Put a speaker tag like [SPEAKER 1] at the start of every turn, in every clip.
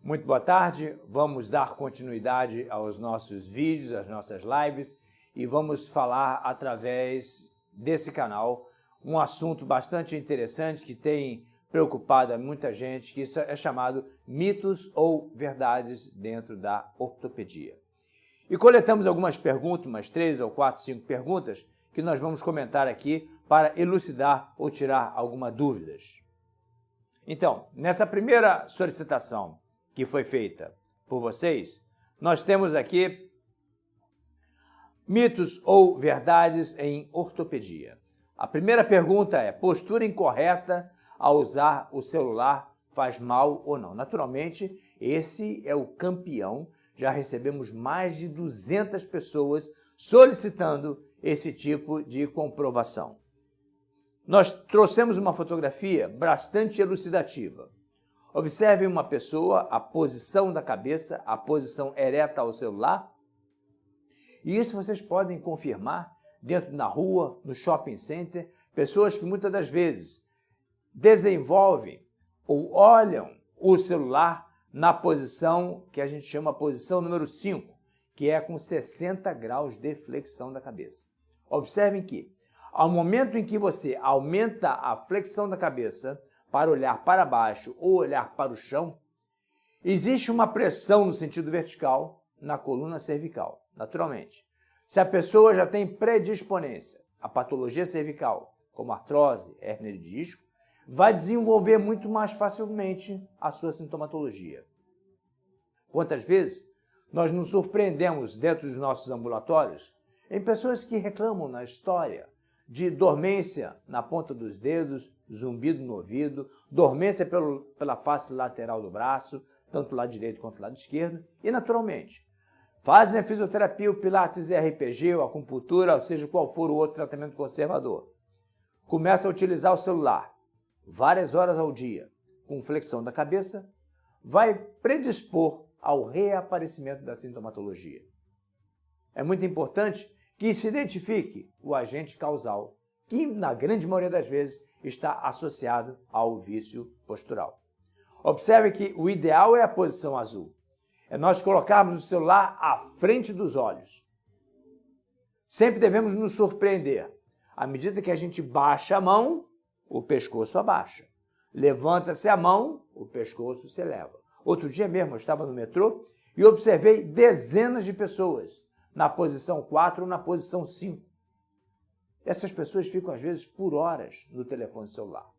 [SPEAKER 1] Muito boa tarde, vamos dar continuidade aos nossos vídeos, às nossas lives e vamos falar através desse canal um assunto bastante interessante que tem preocupado a muita gente, que isso é chamado mitos ou verdades dentro da ortopedia. E coletamos algumas perguntas, umas 3 ou 4, 5 perguntas, que nós vamos comentar aqui para elucidar ou tirar algumas dúvidas. Então, nessa primeira solicitação que foi feita por vocês, nós temos aqui mitos ou verdades em ortopedia. A primeira pergunta é: postura incorreta ao usar o celular faz mal ou não? Naturalmente, esse é o campeão. Já recebemos mais de 200 pessoas solicitando esse tipo de comprovação. Nós trouxemos uma fotografia bastante elucidativa. Observe uma pessoa, a posição da cabeça, a posição ereta ao celular. E isso vocês podem confirmar dentro da rua, no shopping center, pessoas que muitas das vezes desenvolvem ou olham o celular na posição que a gente chama posição número 5, que é com 60 graus de flexão da cabeça. Observem que, ao momento em que você aumenta a flexão da cabeça para olhar para baixo ou olhar para o chão, existe uma pressão no sentido vertical na coluna cervical, naturalmente. Se a pessoa já tem predisponência à patologia cervical, como artrose, hérnia de disco, vai desenvolver muito mais facilmente a sua sintomatologia. Quantas vezes nós nos surpreendemos dentro dos nossos ambulatórios em pessoas que reclamam na história de dormência na ponta dos dedos, zumbido no ouvido, dormência pela face lateral do braço, tanto do lado direito quanto do lado esquerdo, e naturalmente fazem a fisioterapia, o pilates, RPG, ou a acupuntura, ou seja, qual for o outro tratamento conservador. Começa a utilizar o celular várias horas ao dia, com flexão da cabeça, vai predispor ao reaparecimento da sintomatologia. É muito importante que se identifique o agente causal, que na grande maioria das vezes está associado ao vício postural. Observe que o ideal é a posição azul. É nós colocarmos o celular à frente dos olhos. Sempre devemos nos surpreender. À medida que a gente baixa a mão, o pescoço abaixa. Levanta-se a mão, o pescoço se eleva. Outro dia mesmo eu estava no metrô e observei dezenas de pessoas na posição 4 ou na posição 5. Essas pessoas ficam às vezes por horas no telefone celular.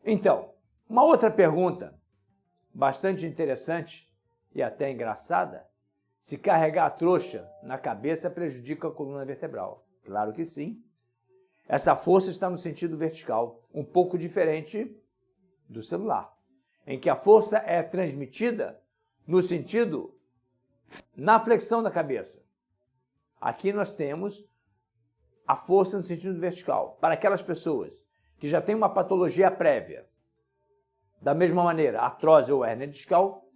[SPEAKER 1] Então, uma outra pergunta bastante interessante e até engraçada: se carregar a trouxa na cabeça prejudica a coluna vertebral? Claro que sim. Essa força está no sentido vertical, um pouco diferente do celular, em que a força é transmitida no sentido na flexão da cabeça. Aqui nós temos a força no sentido vertical. Para aquelas pessoas que já têm uma patologia prévia, da mesma maneira, artrose ou hérnia discal,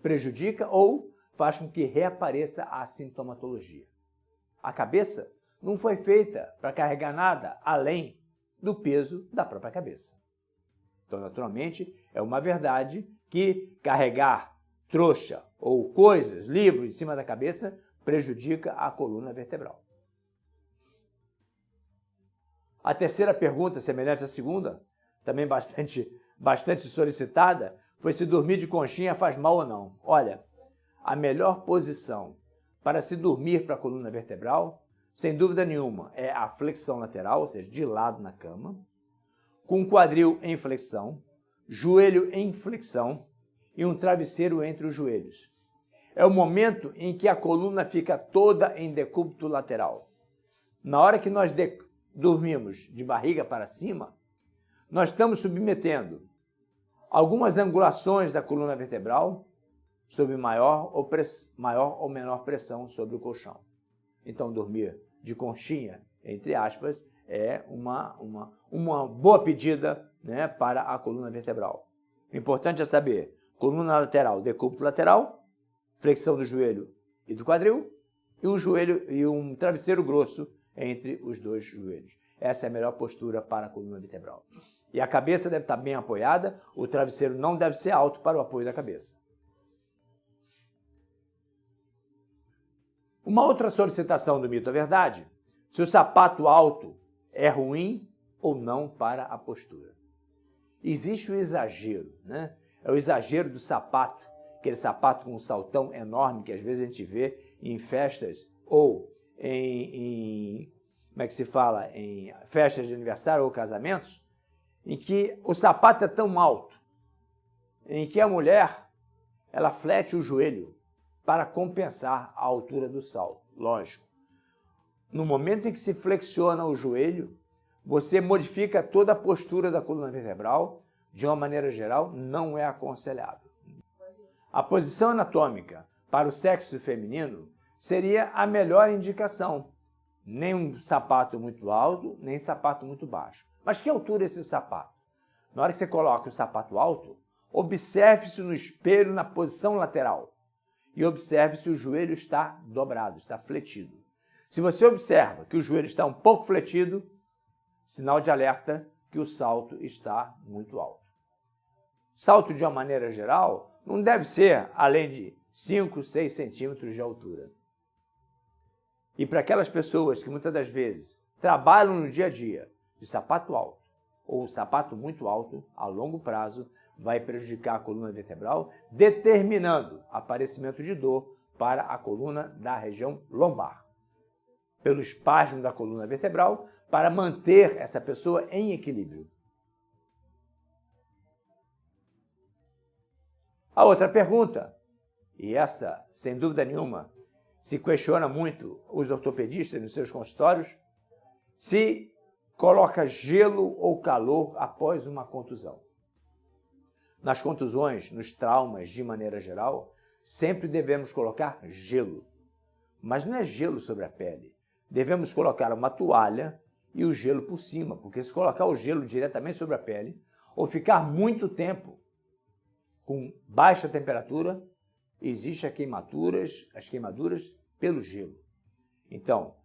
[SPEAKER 1] prejudica ou faz com que reapareça a sintomatologia. A cabeça não foi feita para carregar nada além do peso da própria cabeça. Então, naturalmente, é uma verdade que carregar trouxa ou coisas, livros em cima da cabeça prejudica a coluna vertebral. A terceira pergunta, semelhante à segunda, também bastante solicitada, foi se dormir de conchinha faz mal ou não. Olha, a melhor posição para se dormir para a coluna vertebral, sem dúvida nenhuma, é a flexão lateral, ou seja, de lado na cama, com o quadril em flexão, joelho em flexão e um travesseiro entre os joelhos. É o momento em que a coluna fica toda em decúbito lateral. Na hora que nós dormimos de barriga para cima, nós estamos submetendo algumas angulações da coluna vertebral sob maior ou menor pressão sobre o colchão. Então, dormir de conchinha, entre aspas, é uma boa pedida, né, para a coluna vertebral. O importante é saber: coluna lateral, decúbito lateral, flexão do joelho e do quadril, e um travesseiro grosso entre os dois joelhos. Essa é a melhor postura para a coluna vertebral. E a cabeça deve estar bem apoiada, o travesseiro não deve ser alto para o apoio da cabeça. Uma outra solicitação do mito ou verdade: se o sapato alto é ruim ou não para a postura. Existe o exagero, né? É o exagero do sapato, aquele sapato com um saltão enorme que às vezes a gente vê em festas ou como é que se fala? Em festas de aniversário ou casamentos, em que o sapato é tão alto, em que a mulher ela flete o joelho para compensar a altura do salto. Lógico, no momento em que se flexiona o joelho, você modifica toda a postura da coluna vertebral. De uma maneira geral, não é aconselhável. A posição anatômica para o sexo feminino seria a melhor indicação. Nem um sapato muito alto, nem sapato muito baixo. Mas que altura é esse sapato? Na hora que você coloca o sapato alto, observe-se no espelho na posição lateral e observe se o joelho está dobrado, está fletido. Se você observa que o joelho está um pouco fletido, sinal de alerta que o salto está muito alto. Salto, de uma maneira geral, não deve ser além de 5, 6 centímetros de altura. E para aquelas pessoas que muitas das vezes trabalham no dia a dia de sapato alto ou sapato muito alto, a longo prazo vai prejudicar a coluna vertebral, determinando aparecimento de dor para a coluna da região lombar. Pelo espasmo da coluna vertebral, para manter essa pessoa em equilíbrio. A outra pergunta, e essa, sem dúvida nenhuma, se questiona muito os ortopedistas nos seus consultórios, se coloca gelo ou calor após uma contusão. Nas contusões, nos traumas de maneira geral, sempre devemos colocar gelo. Mas não é gelo sobre a pele. Devemos colocar uma toalha e o gelo por cima, porque se colocar o gelo diretamente sobre a pele, ou ficar muito tempo com baixa temperatura, existem as queimaduras pelo gelo. Então,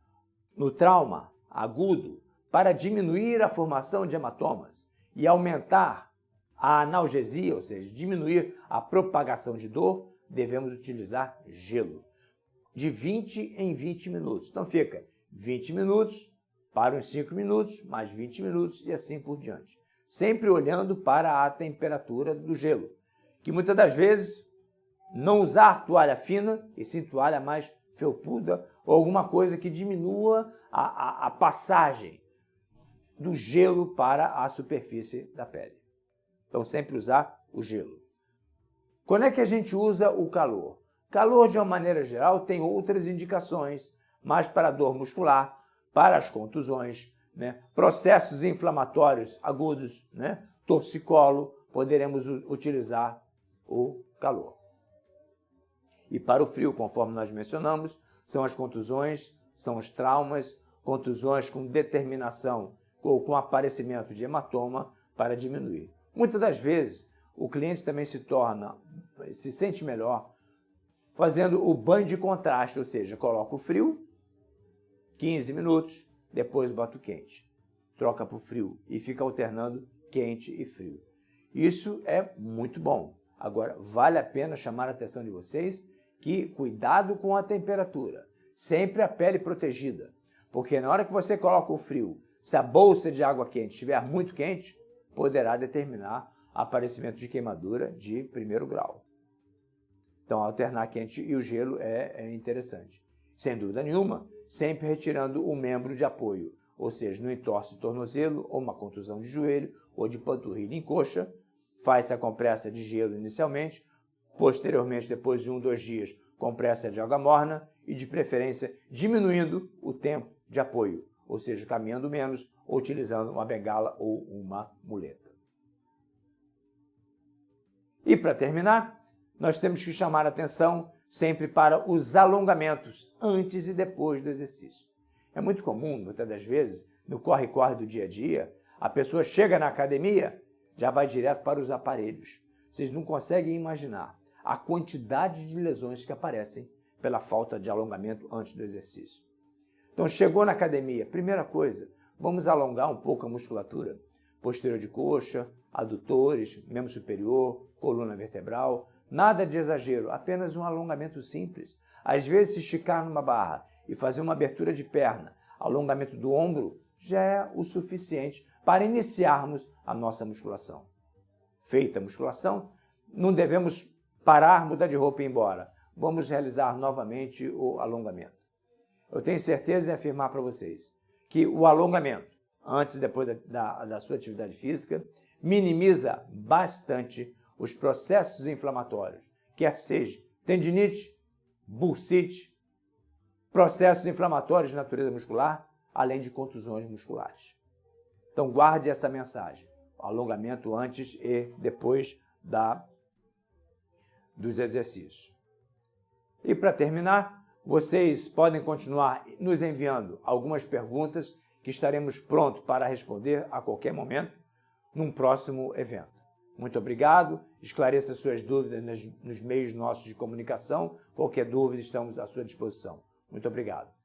[SPEAKER 1] no trauma agudo, para diminuir a formação de hematomas e aumentar a analgesia, ou seja, diminuir a propagação de dor, devemos utilizar gelo. De 20 em 20 minutos. Então fica 20 minutos, para uns 5 minutos, mais 20 minutos e assim por diante. Sempre olhando para a temperatura do gelo, que muitas das vezes não usar toalha fina, e sim toalha mais felpuda ou alguma coisa que diminua a passagem do gelo para a superfície da pele. Então sempre usar o gelo. Quando é que a gente usa o calor? Calor, de uma maneira geral, tem outras indicações, mas para dor muscular, para as contusões, né? Processos inflamatórios agudos, né? Torcicolo, poderemos utilizar o calor. E para o frio, conforme nós mencionamos, são as contusões, são os traumas, contusões com determinação ou com aparecimento de hematoma para diminuir. Muitas das vezes, o cliente também se sente melhor fazendo o banho de contraste, ou seja, coloca o frio, 15 minutos, depois bota o quente. Troca para o frio e fica alternando quente e frio. Isso é muito bom. Agora, vale a pena chamar a atenção de vocês que cuidado com a temperatura. Sempre a pele protegida. Porque na hora que você coloca o frio, se a bolsa de água quente estiver muito quente, poderá determinar aparecimento de queimadura de primeiro grau. Então, alternar quente e o gelo é interessante. Sem dúvida nenhuma, sempre retirando o membro de apoio, ou seja, no entorse de tornozelo, ou uma contusão de joelho, ou de panturrilha em coxa, faz-se a compressa de gelo inicialmente, posteriormente, depois de 1, 2 dias, compressa de água morna e, de preferência, diminuindo o tempo de apoio, ou seja, caminhando menos, ou utilizando uma bengala ou uma muleta. E, para terminar, nós temos que chamar a atenção sempre para os alongamentos antes e depois do exercício. É muito comum, muitas das vezes, no corre-corre do dia a dia, a pessoa chega na academia, já vai direto para os aparelhos. Vocês não conseguem imaginar a quantidade de lesões que aparecem pela falta de alongamento antes do exercício. Então, chegou na academia, primeira coisa, vamos alongar um pouco a musculatura posterior de coxa, adutores, membro superior, coluna vertebral. Nada de exagero, apenas um alongamento simples. Às vezes, se esticar numa barra e fazer uma abertura de perna, alongamento do ombro, já é o suficiente para iniciarmos a nossa musculação. Feita a musculação, não devemos parar, mudar de roupa e ir embora. Vamos realizar novamente o alongamento. Eu tenho certeza em afirmar para vocês que o alongamento, antes e depois da sua atividade física, minimiza bastante os processos inflamatórios, quer seja tendinite, bursite, processos inflamatórios de natureza muscular, além de contusões musculares. Então guarde essa mensagem, o alongamento antes e depois dos exercícios. E para terminar, vocês podem continuar nos enviando algumas perguntas que estaremos prontos para responder a qualquer momento num próximo evento. Muito obrigado, esclareça suas dúvidas nos meios nossos de comunicação. Qualquer dúvida, estamos à sua disposição. Muito obrigado.